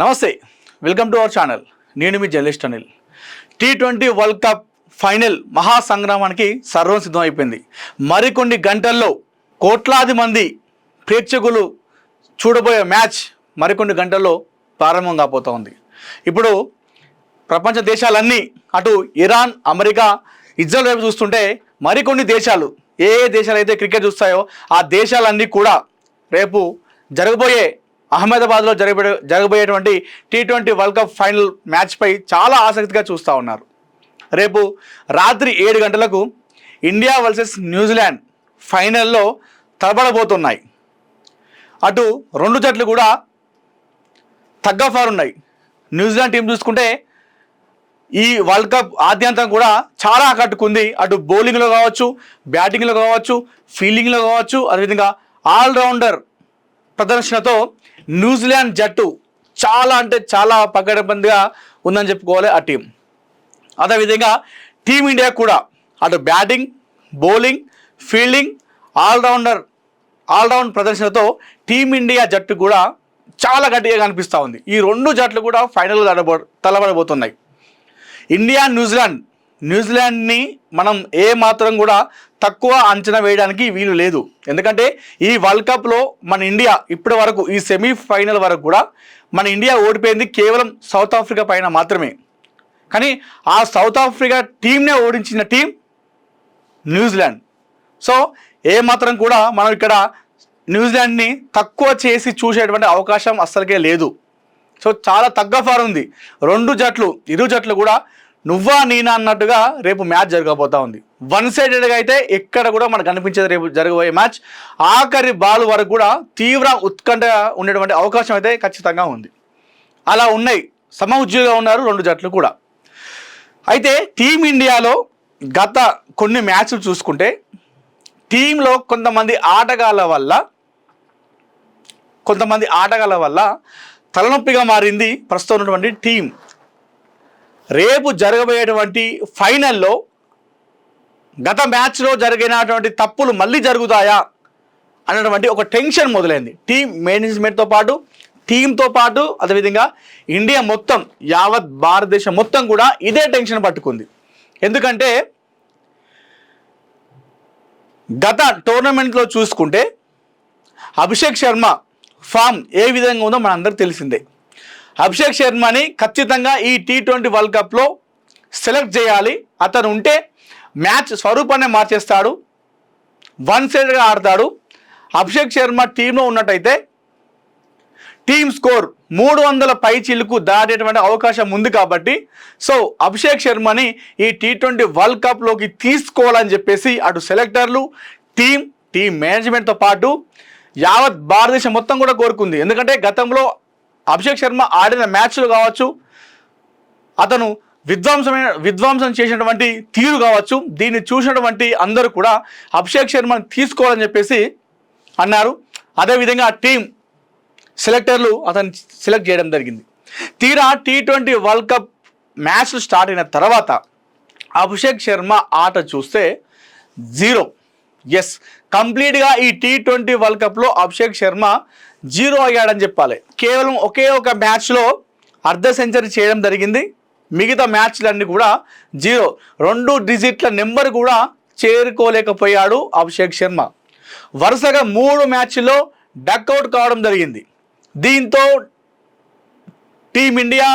నమస్తే, welcome to our channel. నేను మీ journalist Anil. T20 world cup final మహాసంగ్రామానికి సర్వం సిద్ధం అయిపోయింది. మరికొన్ని గంటల్లో కోట్లాది మంది ప్రేక్షకులు చూడబోయే మ్యాచ్ మరికొన్ని గంటల్లో ప్రారంభం కాబోతూ ఉంది. ఇప్పుడు ప్రపంచ దేశాలన్నీ అటు ఇరాన్, అమెరికా, ఇజ్రాయెల్ వైపు చూస్తుంటే మరికొన్ని దేశాలు ఏ దేశాలు అయితే క్రికెట్ చూస్తాయో ఆ దేశాలన్నీ కూడా రేపు జరగబోయే అహ్మదాబాద్లో జరగబోయేటువంటి T20 వరల్డ్ కప్ ఫైనల్ మ్యాచ్పై చాలా ఆసక్తిగా చూస్తూ ఉన్నారు. రేపు రాత్రి 7 గంటలకు ఇండియా వర్సెస్ న్యూజిలాండ్ ఫైనల్లో తలబడబోతున్నాయి. అటు రెండు జట్లు కూడా తగ్గఫారు ఉన్నాయి. న్యూజిలాండ్ టీం చూసుకుంటే ఈ వరల్డ్ కప్ ఆద్యంతం కూడా చాలా ఆకట్టుకుంది. అటు బౌలింగ్లో కావచ్చు, బ్యాటింగ్లో కావచ్చు, ఫీల్డింగ్లో కావచ్చు, అదేవిధంగా ఆల్రౌండర్ ప్రదర్శనతో న్యూజిలాండ్ జట్టు చాలా అంటే చాలా పకడ్బందీగా ఉందని చెప్పుకోవాలి ఆ టీం. అదేవిధంగా టీమిండియా కూడా అటు బ్యాటింగ్, బౌలింగ్, ఫీల్డింగ్, ఆల్రౌండ్ ప్రదర్శనతో టీమిండియా జట్టు కూడా చాలా గట్టిగా కనిపిస్తూ ఉంది. ఈ రెండు జట్లు కూడా ఫైనల్ తలబడబోతున్నాయి. ఇండియా న్యూజిలాండ్ని మనం ఏ మాత్రం కూడా తక్కువ అంచనా వేయడానికి వీలు లేదు. ఎందుకంటే ఈ వరల్డ్ కప్లో మన ఇండియా ఇప్పటి వరకు ఈ సెమీఫైనల్ వరకు కూడా మన ఇండియా ఓడిపోయింది కేవలం సౌత్ ఆఫ్రికా పైన మాత్రమే. కానీ ఆ సౌత్ ఆఫ్రికా టీంనే ఓడించిన టీం న్యూజిలాండ్. సో ఏ మాత్రం కూడా మనం ఇక్కడ న్యూజిలాండ్ని తక్కువ చేసి చూసేటువంటి అవకాశం అస్సలకే లేదు. సో చాలా తగ్గఫారు ఉంది. ఇరు జట్లు కూడా నువ్వా నేనా అన్నట్టుగా రేపు మ్యాచ్ జరగబోతూ ఉంది. వన్ సైడెడ్గా అయితే ఎక్కడ కూడా మనకు కనిపించేది రేపు జరగబోయే మ్యాచ్ ఆఖరి బాల్ వరకు కూడా తీవ్ర ఉత్కంఠ ఉండేటువంటి అవకాశం అయితే ఖచ్చితంగా ఉంది. అలా ఉన్నాయి, సమఉజ్జీగా ఉన్నారు రెండు జట్లు కూడా. అయితే టీమిండియాలో గత కొన్ని మ్యాచ్లు చూసుకుంటే టీంలో కొంతమంది ఆటగాళ్ళ వల్ల తలనొప్పిగా మారింది ప్రస్తుతం ఉన్నటువంటి టీం. రేపు జరగబోయేటువంటి ఫైనల్లో గత మ్యాచ్లో జరిగినటువంటి తప్పులు మళ్ళీ జరుగుతాయా అన్నటువంటి ఒక టెన్షన్ మొదలైంది టీం మేనేజ్మెంట్తో పాటు, టీంతో పాటు. అదేవిధంగా ఇండియా మొత్తం, యావత్ భారతదేశం మొత్తం కూడా ఇదే టెన్షన్ పట్టుకుంది. ఎందుకంటే గత టోర్నమెంట్లో చూసుకుంటే అభిషేక్ శర్మ ఫామ్ ఏ విధంగా ఉందో మనందరికీ తెలిసిందే. అభిషేక్ శర్మని ఖచ్చితంగా ఈ T20 వరల్డ్ కప్లో సెలెక్ట్ చేయాలి. అతను ఉంటే మ్యాచ్ స్వరూపాన్ని మార్చేస్తాడు, వన్ సైడ్గా ఆడతాడు. అభిషేక్ శర్మ టీంలో ఉన్నట్టయితే టీమ్ స్కోర్ 300 పైచిలుకు దాటేటువంటి అవకాశం ఉంది. కాబట్టి సో అభిషేక్ శర్మని ఈ T20 వరల్డ్ కప్లోకి తీసుకోవాలని చెప్పేసి అటు సెలెక్టర్లు, టీం మేనేజ్మెంట్తో పాటు యావత్ భారతదేశం మొత్తం కూడా కోరుకుంది. ఎందుకంటే గతంలో అభిషేక్ శర్మ ఆడిన మ్యాచ్లు కావచ్చు, అతను విధ్వంసం చేసినటువంటి తీరు కావచ్చు, దీన్ని చూసినటువంటి అందరూ కూడా అభిషేక్ శర్మను తీసుకోవాలని చెప్పేసి అన్నారు. అదేవిధంగా టీం సెలెక్టర్లు అతను సెలెక్ట్ చేయడం జరిగింది. తీరా T20 వరల్డ్ కప్ మ్యాచ్లు స్టార్ట్ అయిన తర్వాత అభిషేక్ శర్మ ఆట చూస్తే 0. ఎస్, కంప్లీట్గా ఈ T20 వరల్డ్ కప్లో అభిషేక్ శర్మ 0 అయ్యాడని చెప్పాలి. కేవలం ఒకే ఒక మ్యాచ్లో అర్ధ సెంచరీ చేయడం జరిగింది. మిగతా మ్యాచ్లన్నీ కూడా 0. 2 డిజిట్ల నెంబర్ కూడా చేరుకోలేకపోయాడు అభిషేక్ శర్మ. వరుసగా 3 మ్యాచ్ల్లో డక్అవుట్ కావడం జరిగింది. దీంతో టీమిండియా,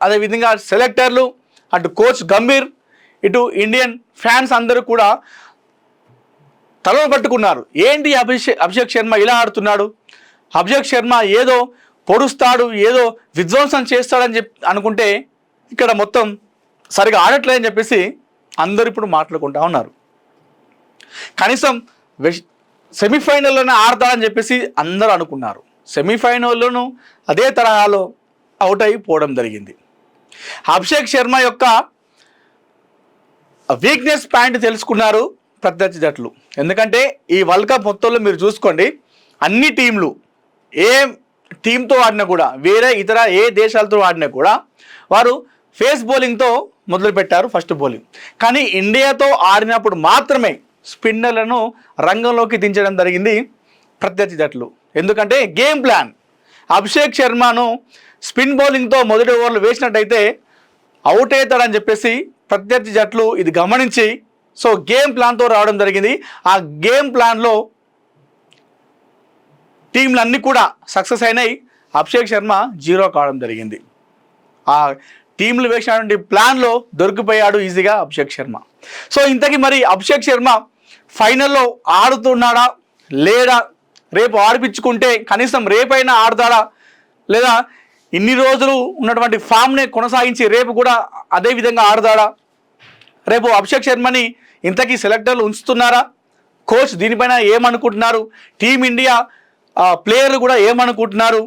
అదేవిధంగా సెలెక్టర్లు, అటు కోచ్ గంభీర్, ఇటు ఇండియన్ ఫ్యాన్స్ అందరూ కూడా తలను పట్టుకున్నారు. ఏంటి అభిషేక్ శర్మ ఇలా ఆడుతున్నాడు, అభిషేక్ శర్మ ఏదో పొడుస్తాడు, ఏదో విధ్వంసం చేస్తాడని అనుకుంటే ఇక్కడ మొత్తం సరిగా ఆడట్లేదని చెప్పేసి అందరూ ఇప్పుడు మాట్లాడుకుంటా ఉన్నారు. కనీసం సెమీఫైనల్లోనే ఆడతాడని చెప్పేసి అందరూ అనుకున్నారు. సెమీఫైనల్లోనూ అదే తరహాలో అవుట్ అయిపోవడం జరిగింది. అభిషేక్ శర్మ యొక్క వీక్నెస్ పాయింట్ తెలుసుకున్నారు ప్రత్యర్థి జట్లు. ఎందుకంటే ఈ వరల్డ్ కప్ మొత్తంలో మీరు చూసుకోండి, అన్ని టీంలు ఏ టీంతో ఆడినా కూడా, వేరే ఇతర ఏ దేశాలతో ఆడినా కూడా వారు ఫేస్ బౌలింగ్తో మొదలుపెట్టారు ఫస్ట్ బౌలింగ్. కానీ ఇండియాతో ఆడినప్పుడు మాత్రమే స్పిన్నర్లను రంగంలోకి దించడం జరిగింది ప్రత్యర్థి జట్లు. ఎందుకంటే గేమ్ ప్లాన్ అభిషేక్ శర్మను స్పిన్ బౌలింగ్తో మొదటి ఓవర్లు వేసినట్టయితే అవుట్ అవుతాడని చెప్పేసి ప్రత్యర్థి జట్లు ఇది గమనించి సో గేమ్ ప్లాన్తో రావడం జరిగింది. ఆ గేమ్ ప్లాన్లో టీంలు అన్నీ కూడా సక్సెస్ అయినాయి. అభిషేక్ శర్మ 0 కావడం జరిగింది. ఆ టీంలు వేసినటువంటి ప్లాన్లో దొరికిపోయాడు ఈజీగా అభిషేక్ శర్మ. సో ఇంతకీ మరి అభిషేక్ శర్మ ఫైనల్లో ఆడుతున్నాడా లేడా, రేపు ఆడిపించుకుంటే కనీసం రేపైనా ఆడతాడా, లేదా ఇన్ని రోజులు ఉన్నటువంటి ఫామ్నే కొనసాగించి రేపు కూడా అదే విధంగా ఆడతాడా, రేపు అభిషేక్ శర్మని ఇంతకీ సెలెక్టర్లు ఉంచుతున్నారా, కోచ్ దీనిపైన ఏమనుకుంటున్నారు, టీమిండియా ప్లేయర్లు కూడా ఏమనుకుంటున్నారు,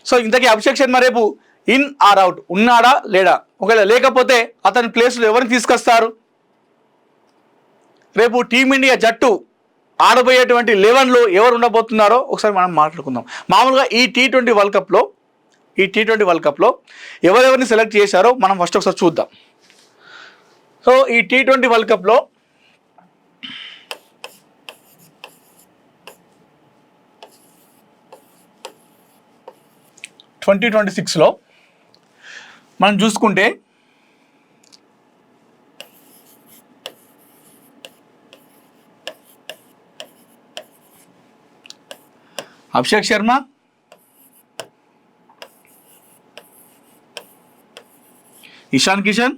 సో ఇంతకీ అభిషేక్ శర్మ రేపు ఇన్ ఆర్ అవుట్ ఉన్నాడా లేడా, ఒకవేళ లేకపోతే అతని ప్లేస్లో ఎవరిని తీసుకొస్తారు, రేపు టీమిండియా జట్టు ఆడబోయేటువంటి 11లో ఎవరు ఉండబోతున్నారో ఒకసారి మనం మాట్లాడుకుందాం. మామూలుగా ఈ T20 వరల్డ్ కప్లో ఎవరెవరిని సెలెక్ట్ చేశారో మనం ఫస్ట్ ఒకసారి చూద్దాం. సో ఈ T20 వరల్డ్ కప్లో లో మనం చూసుకుంటే అభిషేక్ శర్మ, ఇషాన్ కిషన్,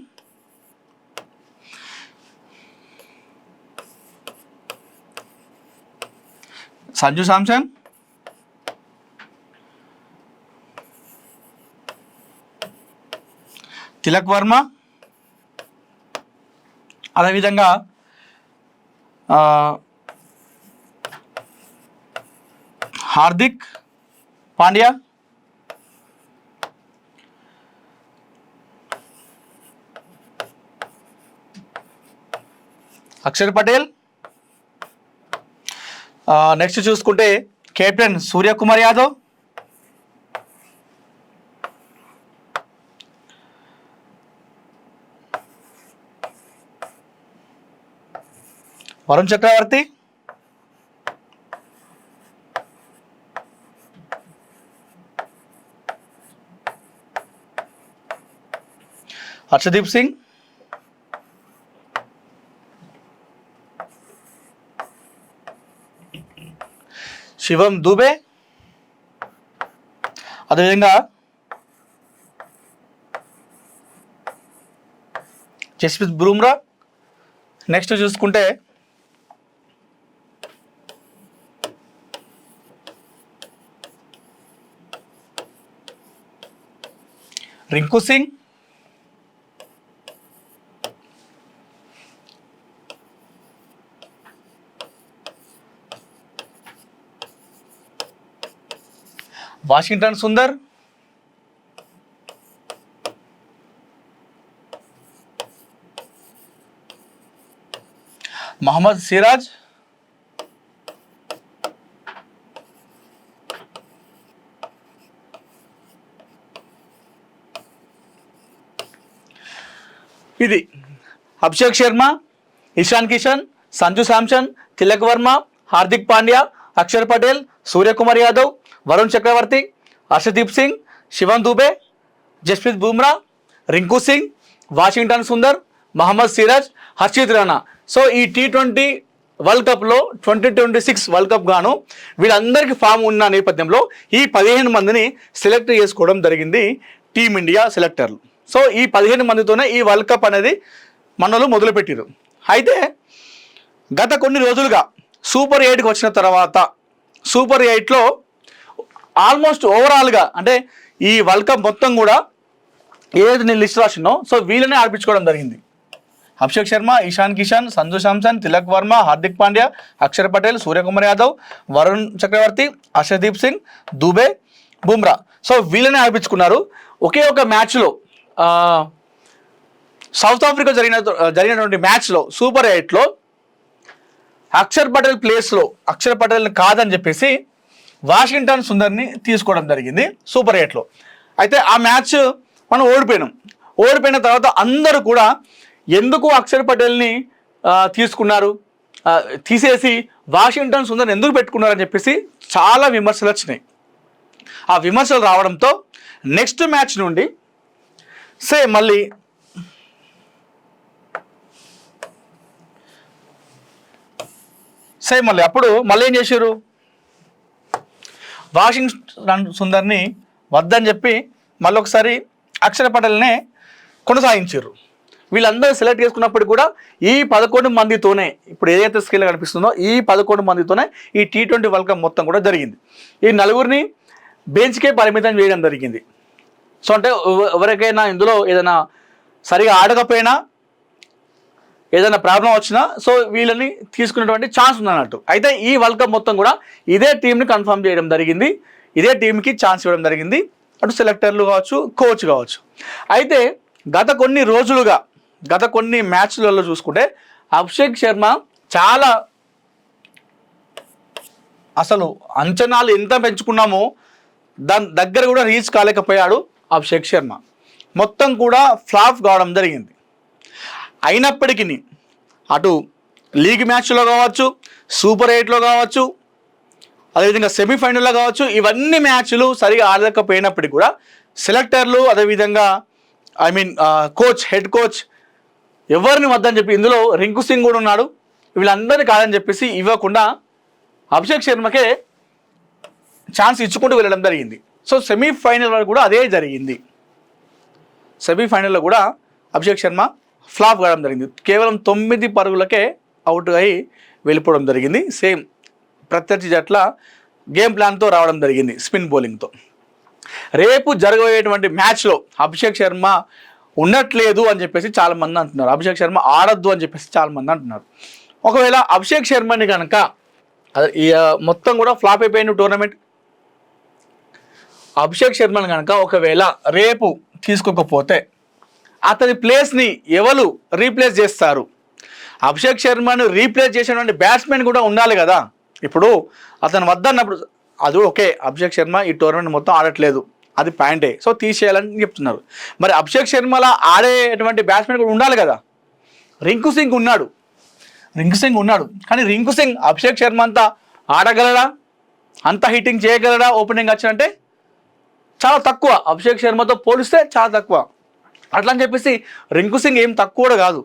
సంజు శాంసన్, తిలక్ వర్మ, అదేవిధంగా హార్దిక్ పాండ్యా, అక్షర్ పటేల్, నెక్స్ట్ చూసుకుంటే కెప్టెన్ సూర్యకుమార్ యాదవ్, వరుణ్ చక్రవర్తి, హర్షదీప్ సింగ్, శివం దూబే, అదేవిధంగా జస్ప్రీత్ బుమ్రా. నెక్స్ట్ చూసుకుంటే రింకు సింగ్, వాషింగ్టన్ సుందర్, మొహమ్మద్ సిరాజ్, ఇది అభిషేక్ శర్మ, ఇషాన్ కిషన్, సంజు శాంసన్, తిలక్ వర్మ, హార్దిక్ పాండ్యా, అక్షర్ పటేల్, సూర్యకుమార్ యాదవ్, వరుణ్ చక్రవర్తి, హర్షదీప్ సింగ్, శివన్ దూబే, జస్ప్రీత్ బుమ్రా, రింకు సింగ్, వాషింగ్టన్ సుందర్, మహమ్మద్ సిరాజ్, హర్షిత్ రాణా. సో ఈ T20 వరల్డ్ కప్లో 2026 వరల్డ్ కప్ గాను వీళ్ళందరికీ ఫామ్ ఉన్న నేపథ్యంలో ఈ 15 మందిని సెలెక్ట్ చేసుకోవడం జరిగింది టీమిండియా సెలెక్టర్లు. సో ఈ 15 మందితోనే ఈ వరల్డ్ కప్ అనేది మనలో మొదలుపెట్టారు. అయితే గత కొన్ని రోజులుగా సూపర్ 8కి వచ్చిన తర్వాత సూపర్ 8లో ఆల్మోస్ట్ ఓవరాల్గా అంటే ఈ వరల్డ్ కప్ మొత్తం కూడా ఏదైతే నేను లిస్ట్ రాసినో సో వీళ్ళనే ఆడిపించుకోవడం జరిగింది. అభిషేక్ శర్మ, ఇషాన్ కిషన్, సంజు శాంసన్, తిలక్ వర్మ, హార్దిక్ పాండ్యా, అక్షర్ పటేల్, సూర్యకుమార్ యాదవ్, వరుణ్ చక్రవర్తి, హర్షదీప్ సింగ్, దూబే, బుమ్రా. సో వీళ్ళనే ఆడిపించుకున్నారు. ఒకే ఒక మ్యాచ్లో సౌత్ ఆఫ్రికా జరిగినటువంటి మ్యాచ్లో సూపర్ 8లో అక్షర్ పటేల్ ప్లేస్లో అక్షర్ పటేల్ని కాదని చెప్పేసి వాషింగ్టన్ సుందర్ని తీసుకోవడం జరిగింది సూపర్ 8లో. అయితే ఆ మ్యాచ్ మనం ఓడిపోయిన తర్వాత అందరూ కూడా ఎందుకు అక్షర్ పటేల్ని తీసుకున్నారు, తీసేసి వాషింగ్టన్ సుందర్ని ఎందుకు పెట్టుకున్నారని చెప్పేసి చాలా విమర్శలు వచ్చినాయి. ఆ విమర్శలు రావడంతో నెక్స్ట్ మ్యాచ్ నుండి మళ్ళీ అప్పుడు మళ్ళీ ఏం చేశారు, వాషింగ్టన్ సుందర్ని వద్దని చెప్పి మళ్ళీ ఒకసారి అక్షర్ పటేల్నే కొనసాగించారు. వీళ్ళందరూ సెలెక్ట్ చేసుకున్నప్పుడు కూడా ఈ 11 మందితోనే ఇప్పుడు ఏదైతే స్కిల్ కనిపిస్తుందో ఈ 11 మందితోనే ఈ T20 వరల్డ్ కప్ మొత్తం కూడా జరిగింది. ఈ నలుగురిని బెంచ్కే పరిమితం చేయడం జరిగింది. సో అంటే ఎవరికైనా ఇందులో ఏదైనా సరిగా ఆడకపోయినా ఏదైనా ప్రాబ్లం వచ్చినా సో వీళ్ళని తీసుకునేటువంటి ఛాన్స్ ఉందన్నట్టు. అయితే ఈ వరల్డ్ కప్ మొత్తం కూడా ఇదే టీంని కన్ఫర్మ్ చేయడం జరిగింది, ఇదే టీంకి ఛాన్స్ ఇవ్వడం జరిగింది, అటు సెలెక్టర్లు కావచ్చు, కోచ్ కావచ్చు. అయితే గత కొన్ని మ్యాచ్లలో చూసుకుంటే అభిషేక్ శర్మ చాలా అసలు అంచనాలు ఎంత పెంచుకున్నామో దాని దగ్గర కూడా రీచ్ కాలేకపోయాడు అభిషేక్ శర్మ. మొత్తం కూడా ఫ్లాప్ కావడం జరిగింది. అయినప్పటికీ అటు లీగ్ మ్యాచ్లో కావచ్చు, సూపర్ 8లో కావచ్చు, అదేవిధంగా సెమీఫైనల్లో కావచ్చు, ఇవన్నీ మ్యాచ్లు సరిగా ఆడలేకపోయినప్పటికీ కూడా సెలెక్టర్లు అదేవిధంగా హెడ్ కోచ్ ఎవరిని వద్దని చెప్పి ఇందులో రింకు సింగ్ కూడా ఉన్నాడు, వీళ్ళందరినీ కాదని చెప్పేసి ఇవ్వకుండా అభిషేక్ శర్మకే ఛాన్స్ ఇచ్చుకుంటూ వెళ్ళడం జరిగింది. సో సెమీఫైనల్ వరకు కూడా అదే జరిగింది. సెమీఫైనల్లో కూడా అభిషేక్ శర్మ ఫ్లాప్ కావడం జరిగింది. కేవలం 9 పరుగులకే అవుట్ అయి వెళ్ళిపోవడం జరిగింది. సేమ్ ప్రత్యర్థి జట్ల గేమ్ ప్లాన్తో రావడం జరిగింది, స్పిన్ బౌలింగ్తో. రేపు జరగబోయేటువంటి మ్యాచ్లో అభిషేక్ శర్మ ఉండట్లేదు అని చెప్పేసి చాలామంది అంటున్నారు, అభిషేక్ శర్మ ఆడద్దు అని చెప్పేసి చాలామంది అంటున్నారు. ఒకవేళ అభిషేక్ శర్మని కనుక మొత్తం కూడా ఫ్లాప్ అయిపోయిన టోర్నమెంట్, అభిషేక్ శర్మని కనుక ఒకవేళ రేపు తీసుకోకపోతే అతని ప్లేస్ని ఎవరు రీప్లేస్ చేస్తారు? అభిషేక్ శర్మను రీప్లేస్ చేసేటువంటి బ్యాట్స్మెన్ కూడా ఉండాలి కదా. ఇప్పుడు అతను వద్దన్నప్పుడు అది ఓకే, అభిషేక్ శర్మ ఈ టోర్నమెంట్ మొత్తం ఆడట్లేదు, అది పాయింటే, సో తీసేయాలని చెప్తున్నారు. మరి అభిషేక్ శర్మలా ఆడేటువంటి బ్యాట్స్మెన్ కూడా ఉండాలి కదా. రింకు సింగ్ ఉన్నాడు, కానీ రింకు సింగ్ అభిషేక్ శర్మ అంతా ఆడగలడా, అంత హిట్టింగ్ చేయగలడా? ఓపెనింగ్ వచ్చినంటే చాలా తక్కువ, అభిషేక్ శర్మతో పోలిస్తే చాలా తక్కువ. అట్లా అని చెప్పేసి రింకు సింగ్ ఏం తక్కువ కూడా కాదు,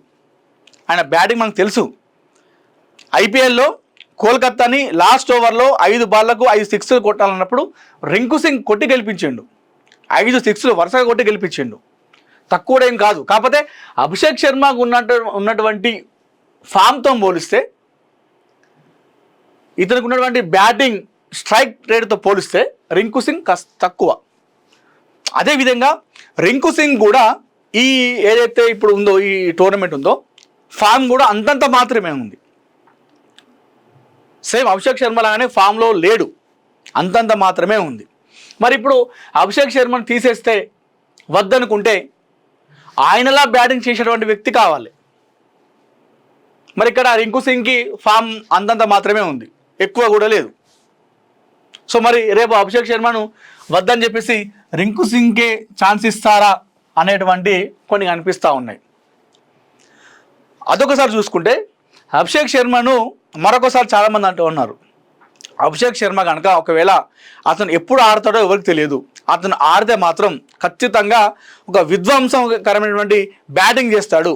ఆయన బ్యాటింగ్ మనకు తెలుసు. ఐపీఎల్లో కోల్కత్తాని లాస్ట్ ఓవర్లో 5 బాళ్లకు 5 సిక్స్లు కొట్టాలన్నప్పుడు రింకు సింగ్ కొట్టి గెలిపించిండు, 5 సిక్స్లు వరుసగా కొట్టి గెలిపించిండు, తక్కువ ఏం కాదు. కాకపోతే అభిషేక్ శర్మకు ఉన్నటువంటి ఫామ్తో పోలిస్తే, ఇతనికి ఉన్నటువంటి బ్యాటింగ్ స్ట్రైక్ రేట్తో పోలిస్తే రింకు సింగ్ తక్కువ. అదేవిధంగా రింకు సింగ్ కూడా ఈ ఏదైతే ఇప్పుడు ఉందో ఈ టోర్నమెంట్ ఉందో ఫామ్ కూడా అంతంత మాత్రమే ఉంది. సేమ్ అభిషేక్ శర్మ లాగానే ఫామ్లో లేడు, అంతంత మాత్రమే ఉంది. మరి ఇప్పుడు అభిషేక్ శర్మను తీసేస్తే వద్దనుకుంటే ఆయనలా బ్యాటింగ్ చేసేటువంటి వ్యక్తి కావాలి. మరి ఇక్కడ రింకు సింగ్కి ఫామ్ అంతంత మాత్రమే ఉంది, ఎక్కువ కూడా లేదు. సో మరి రేపు అభిషేక్ శర్మను వద్దని చెప్పేసి రింకు సింగ్కే ఛాన్స్ ఇస్తారా అనేటువంటి కొన్ని కనిపిస్తూ ఉన్నాయి. అదొకసారి చూసుకుంటే అభిషేక్ శర్మను మరొకసారి చాలామంది అంటూ ఉన్నారు, అభిషేక్ శర్మ కనుక ఒకవేళ అతను ఎప్పుడు ఆడతాడో ఎవరికి తెలియదు, అతను ఆడితే మాత్రం ఖచ్చితంగా ఒక విధ్వంసకరమైనటువంటి బ్యాటింగ్ చేస్తాడు,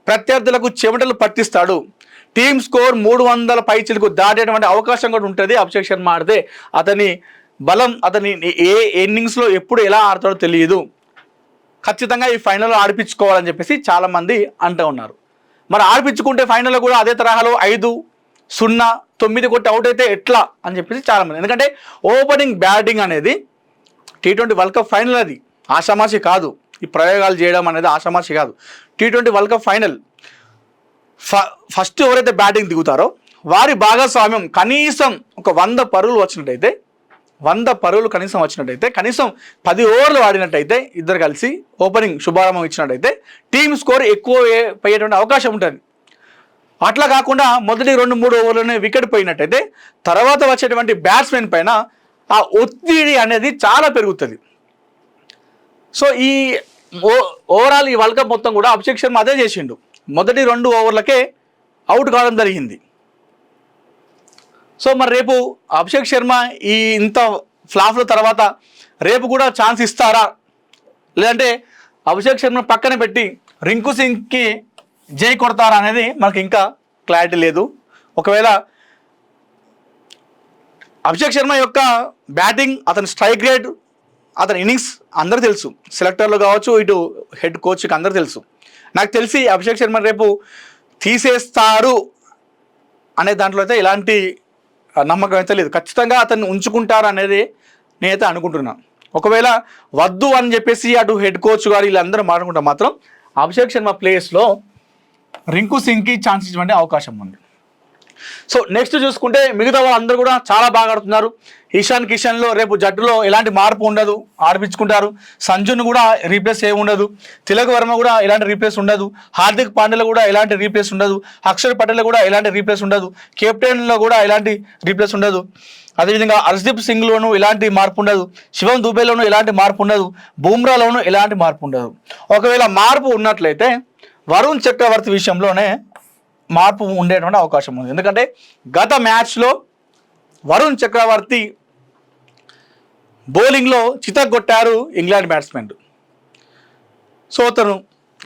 ప్రత్యర్థులకు చెమటలు పట్టిస్తాడు, టీమ్ స్కోర్ 300 పైచిలకు దాటేటువంటి అవకాశం కూడా ఉంటుంది. అభిషేక్ శర్మ ఆడితే అతని బలం, అతని ఏ ఇన్నింగ్స్లో ఎప్పుడు ఎలా ఆడతాడో తెలియదు, ఖచ్చితంగా ఈ ఫైనల్లో ఆడిపించుకోవాలని చెప్పేసి చాలామంది అంటూ ఉన్నారు. మరి ఆడిపించుకుంటే ఫైనల్లో కూడా అదే తరహాలో 5-0, 9 కొట్టి అవుట్ అయితే ఎట్లా అని చెప్పేసి చాలామంది. ఎందుకంటే ఓపెనింగ్ బ్యాటింగ్ అనేది T20 వరల్డ్ కప్ ఫైనల్, అది ఆషామాషి కాదు. ఈ ప్రయోగాలు చేయడం అనేది ఆషామాషి కాదు. T20 world cup final first ఎవరైతే బ్యాటింగ్ దిగుతారో వారి భాగస్వామ్యం కనీసం ఒక 100 పరుగులు వచ్చినట్టయితే, 100 పరుగులు కనీసం వచ్చినట్టయితే, కనీసం 10 ఓవర్లు ఆడినట్టయితే, ఇద్దరు కలిసి ఓపెనింగ్ శుభారంభం ఇచ్చినట్టయితే టీమ్ స్కోర్ ఎక్కువ పోయేటువంటి అవకాశం ఉంటుంది. అట్లా కాకుండా మొదటి 2-3 ఓవర్లోనే వికెట్ పోయినట్టయితే తర్వాత వచ్చేటువంటి బ్యాట్స్మెన్ పైన ఆ ఒత్తిడి అనేది చాలా పెరుగుతుంది. సో ఈ ఓవరాల్ ఈ వరల్డ్ కప్ మొత్తం కూడా అభిషేక్ శర్మ అదే చేసిండు, మొదటి 2 ఓవర్లకే అవుట్ కావడం జరిగింది. సో మరి రేపు అభిషేక్ శర్మ ఈ ఇంత ఫ్లాప్ల తర్వాత రేపు కూడా ఛాన్స్ ఇస్తారా, లేదంటే అభిషేక్ శర్మ పక్కన పెట్టి రింకు సింగ్కి జై కొడతారా అనేది మనకి ఇంకా క్లారిటీ లేదు. ఒకవేళ అభిషేక్ శర్మ యొక్క బ్యాటింగ్, అతని స్ట్రైక్ రేట్, అతని ఇన్నింగ్స్ అందరూ తెలుసు, సెలెక్టర్లు కావచ్చు, ఇటు హెడ్ కోచ్కి అందరూ తెలుసు. నాకు తెలిసి అభిషేక్ శర్మ రేపు తీసేస్తారు అనే దాంట్లో అయితే ఎలాంటి నమ్మకం అయితే లేదు. ఖచ్చితంగా అతన్ని ఉంచుకుంటారు అనేది నేనైతే అనుకుంటున్నాను. ఒకవేళ వద్దు అని చెప్పేసి అటు హెడ్ కోచ్ గారు వీళ్ళందరూ మాట్లాడుకుంటే మాత్రం అభిషేక్ శర్మ ప్లేస్లో రింకు సింగ్కి ఛాన్స్ ఇచ్చే అవకాశం ఉంది. సో నెక్స్ట్ చూసుకుంటే మిగతా వాళ్ళందరూ కూడా చాలా బాగా ఆడుతున్నారు. ఇషాన్ కిషన్లో రేపు జట్టులో ఎలాంటి మార్పు ఉండదు, ఆడిపించుకుంటారు. సంజును కూడా రీప్లేస్ ఏమి ఉండదు, తిలక్ వర్మ కూడా ఎలాంటి రీప్లేస్ ఉండదు, హార్దిక్ పాండ్యాలో కూడా ఎలాంటి రీప్లేస్ ఉండదు, అక్షర్ పటేల్ కూడా ఎలాంటి రీప్లేస్ ఉండదు, కెప్టెన్లో కూడా ఎలాంటి రీప్లేస్ ఉండదు. అదేవిధంగా హర్షదీప్ సింగ్లోనూ ఎలాంటి మార్పు ఉండదు, శివం దుబేలోనూ ఎలాంటి మార్పు ఉండదు, బూమ్రాలోనూ ఎలాంటి మార్పు ఉండదు. ఒకవేళ మార్పు ఉన్నట్లయితే వరుణ్ చక్రవర్తి విషయంలోనే మార్పు ఉండేటువంటి అవకాశం ఉంది. ఎందుకంటే గత మ్యాచ్లో వరుణ్ చక్రవర్తి బౌలింగ్లో చితగొట్టారు ఇంగ్లాండ్ బ్యాట్స్మెన్. సో అతను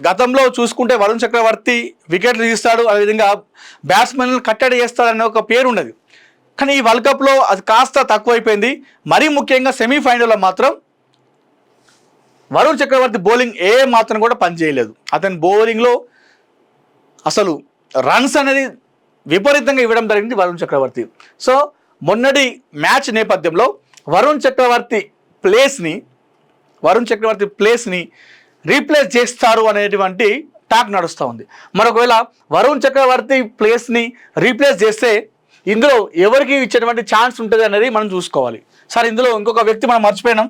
గతంలో చూసుకుంటే వరుణ్ చక్రవర్తి వికెట్లు తీస్తాడు, అదేవిధంగా బ్యాట్స్మెన్ కట్టడి చేస్తాడనే ఒక పేరు ఉండదు. కానీ ఈ వరల్డ్ కప్లో అది కాస్త తక్కువైపోయింది. మరీ ముఖ్యంగా సెమీఫైనల్లో మాత్రం వరుణ్ చక్రవర్తి బౌలింగ్ ఏ మాత్రం కూడా పనిచేయలేదు. అతని బౌలింగ్లో అసలు రన్స్ అనేది విపరీతంగా ఇవ్వడం జరిగింది వరుణ్ చక్రవర్తి. సో మొన్నటి మ్యాచ్ నేపథ్యంలో వరుణ్ చక్రవర్తి ప్లేస్ని రీప్లేస్ చేస్తారు అనేటువంటి టాక్ నడుస్తూ ఉంది. మరొకవేళ వరుణ్ చక్రవర్తి ప్లేస్ని రీప్లేస్ చేస్తే ఇందులో ఎవరికి ఇచ్చేటువంటి ఛాన్స్ ఉంటుంది అనేది మనం చూసుకోవాలి. సార్ ఇందులో ఇంకొక వ్యక్తి మనం మర్చిపోయినాం,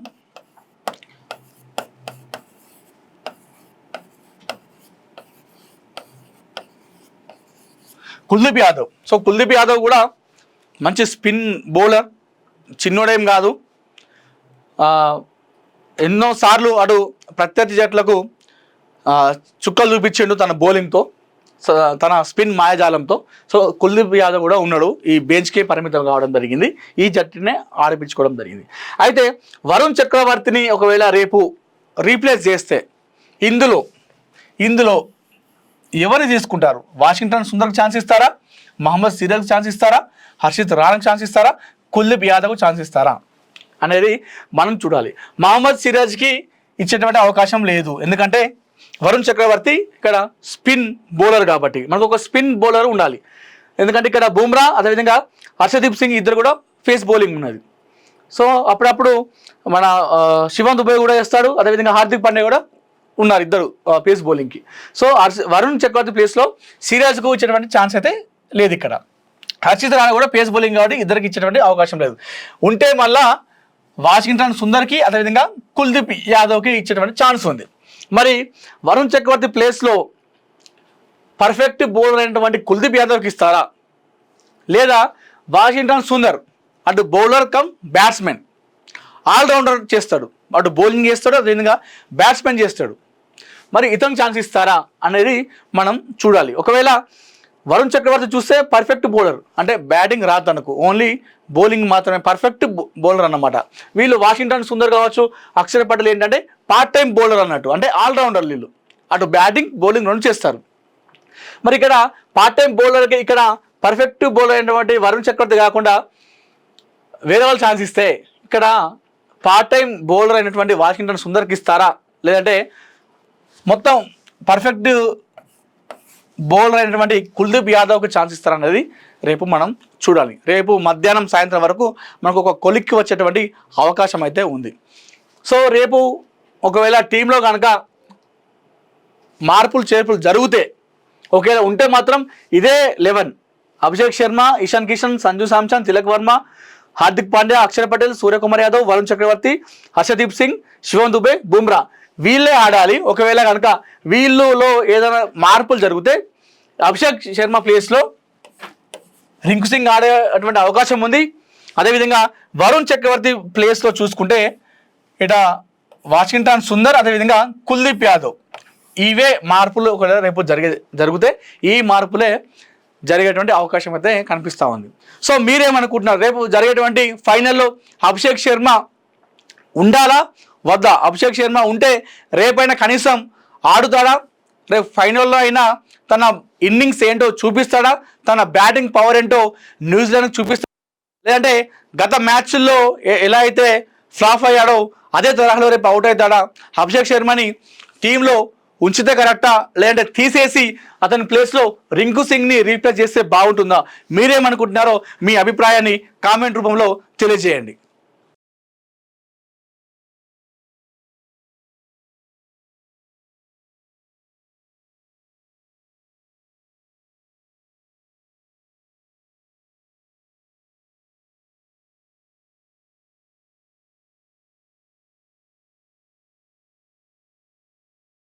కుల్దీప్ యాదవ్. సో కుల్దీప్ యాదవ్ కూడా మంచి స్పిన్ బౌలర్, చిన్నోడేం కాదు. ఎన్నోసార్లు అటు ప్రత్యర్థి జట్లకు చుక్కలు చూపించిండు తన బౌలింగ్తో, తన స్పిన్ మాయాజాలంతో. సో కుల్దీప్ యాదవ్ కూడా ఉన్నాడు, ఈ బెంచ్కే పరిమితం కావడం జరిగింది, ఈ జట్టునే ఆడిపించుకోవడం జరిగింది. అయితే వరుణ్ చక్రవర్తిని ఒకవేళ రేపు రీప్లేస్ చేస్తే ఇందులో ఎవరు తీసుకుంటారు? వాషింగ్టన్ సుందర్కి ఛాన్స్ ఇస్తారా, మహమ్మద్ సిరాజ్కి ఛాన్స్ ఇస్తారా, హర్షిత్ రాణాకి ఛాన్స్ ఇస్తారా, కుల్దీప్ యాదవ్కి ఛాన్స్ ఇస్తారా అనేది మనం చూడాలి. మహమ్మద్ సిరాజ్కి ఇచ్చేటువంటి అవకాశం లేదు, ఎందుకంటే వరుణ్ చక్రవర్తి ఇక్కడ స్పిన్ బౌలర్ కాబట్టి మనకు ఒక స్పిన్ బౌలర్ ఉండాలి. ఎందుకంటే ఇక్కడ బూమ్రా అదేవిధంగా హర్షదీప్ సింగ్ ఇద్దరు కూడా ఫేస్ బౌలింగ్ ఉన్నది. సో అప్పుడప్పుడు మన శివం దుబే కూడా వేస్తాడు, అదేవిధంగా హార్దిక్ పాండ్యా కూడా ఉన్నారు, ఇద్దరు పేస్ బౌలింగ్కి. సో వరుణ్ చక్రవర్తి ప్లేస్లో సిరాజ్కు ఇచ్చేటువంటి ఛాన్స్ అయితే లేదు. ఇక్కడ హర్షిత్ రాణా కూడా పేస్ బౌలింగ్ కాబట్టి ఇద్దరికి ఇచ్చేటువంటి అవకాశం లేదు. ఉంటే మళ్ళా వాషింగ్టన్ సుందర్కి అదేవిధంగా కుల్దీప్ యాదవ్కి ఇచ్చేటువంటి ఛాన్స్ ఉంది. మరి వరుణ్ చక్రవర్తి ప్లేస్లో పర్ఫెక్ట్ బౌలర్ అయినటువంటి కుల్దీప్ యాదవ్కి ఇస్తారా, లేదా వాషింగ్టన్ సుందర్ అటు బౌలర్ కమ్ బ్యాట్స్మెన్ ఆల్రౌండర్ చేస్తాడు, అటు బౌలింగ్ చేస్తాడు అదేవిధంగా బ్యాట్స్మెన్ చేస్తాడు, మరి ఇతనికి ఛాన్స్ ఇస్తారా అనేది మనం చూడాలి. ఒకవేళ వరుణ్ చక్రవర్తి చూస్తే పర్ఫెక్ట్ బౌలర్, అంటే బ్యాటింగ్ రాదు తనకు, ఓన్లీ బౌలింగ్ మాత్రమే పర్ఫెక్ట్ బౌలర్ అన్నమాట. వీళ్ళు వాషింగ్టన్ సుందర్ కావచ్చు, అక్షర్ పటేల్ ఏంటంటే పార్ట్ టైం బౌలర్ అన్నట్టు, అంటే ఆల్రౌండర్ వీళ్ళు, అటు బ్యాటింగ్ బౌలింగ్ రెండు చేస్తారు. మరి ఇక్కడ పార్ట్ టైం బౌలర్కి ఇక్కడ పర్ఫెక్ట్ బౌలర్ అయినటువంటి వరుణ్ చక్రవర్తి కాకుండా వేరే వాళ్ళు ఛాన్స్ ఇస్తే ఇక్కడ పార్ట్ టైం బౌలర్ అయినటువంటి వాషింగ్టన్ సుందర్కి ఇస్తారా, లేదంటే మొత్తం పర్ఫెక్ట్ బౌలర్ అయినటువంటి కుల్దీప్ యాదవ్కి ఛాన్స్ ఇస్తారనేది రేపు మనం చూడాలి. రేపు మధ్యాహ్నం సాయంత్రం వరకు మనకు ఒక కొలిక్కి వచ్చేటువంటి అవకాశం అయితే ఉంది. సో రేపు ఒకవేళ టీంలో కనుక మార్పులు చేర్పులు జరిగితే, ఒకవేళ ఉంటే మాత్రం ఇదే 11 అభిషేక్ శర్మ, ఇషాన్ కిషన్, సంజు శాంసన్, తిలక్ వర్మ, హార్దిక్ పాండ్యా, అక్షర్ పటేల్, సూర్యకుమార్ యాదవ్, వరుణ్ చక్రవర్తి, హర్షదీప్ సింగ్, శివం దుబే, బుమ్రా వీళ్ళే ఆడాలి. ఒకవేళ కనుక వీళ్ళలో ఏదైనా మార్పులు జరిగితే అభిషేక్ శర్మ ప్లేస్లో రింకు సింగ్ ఆడేటువంటి అవకాశం ఉంది. అదేవిధంగా వరుణ్ చక్రవర్తి ప్లేస్లో చూసుకుంటే ఇట వాషింగ్టన్ సుందర్ అదేవిధంగా కుల్దీప్ యాదవ్, ఇవే మార్పులు ఒకవేళ రేపు జరిగితే ఈ మార్పులే జరిగేటువంటి అవకాశం అయితే కనిపిస్తూ ఉంది. సో మీరేమనుకుంటున్నారు? రేపు జరిగేటువంటి ఫైనల్లో అభిషేక్ శర్మ ఉండాలా వద్దా? అభిషేక్ శర్మ ఉంటే రేపైనా కనీసం ఆడుతాడా? రేపు ఫైనల్లో అయినా తన ఇన్నింగ్స్ ఏంటో చూపిస్తాడా? తన బ్యాటింగ్ పవర్ ఏంటో న్యూజిలాండ్కి చూపిస్తాడా? లేదంటే గత మ్యాచ్ల్లో ఎలా అయితే ఫ్లాప్ అయ్యాడో అదే తరహాలో రేపు అవుట్ అవుతాడా? అభిషేక్ శర్మని టీంలో ఉంచితే కరెక్టా, లేదంటే తీసేసి అతని ప్లేస్లో రింకు సింగ్ని రీప్లేస్ చేస్తే బాగుంటుందా? మీరేమనుకుంటున్నారో మీ అభిప్రాయాన్ని కామెంట్ రూపంలో తెలియజేయండి.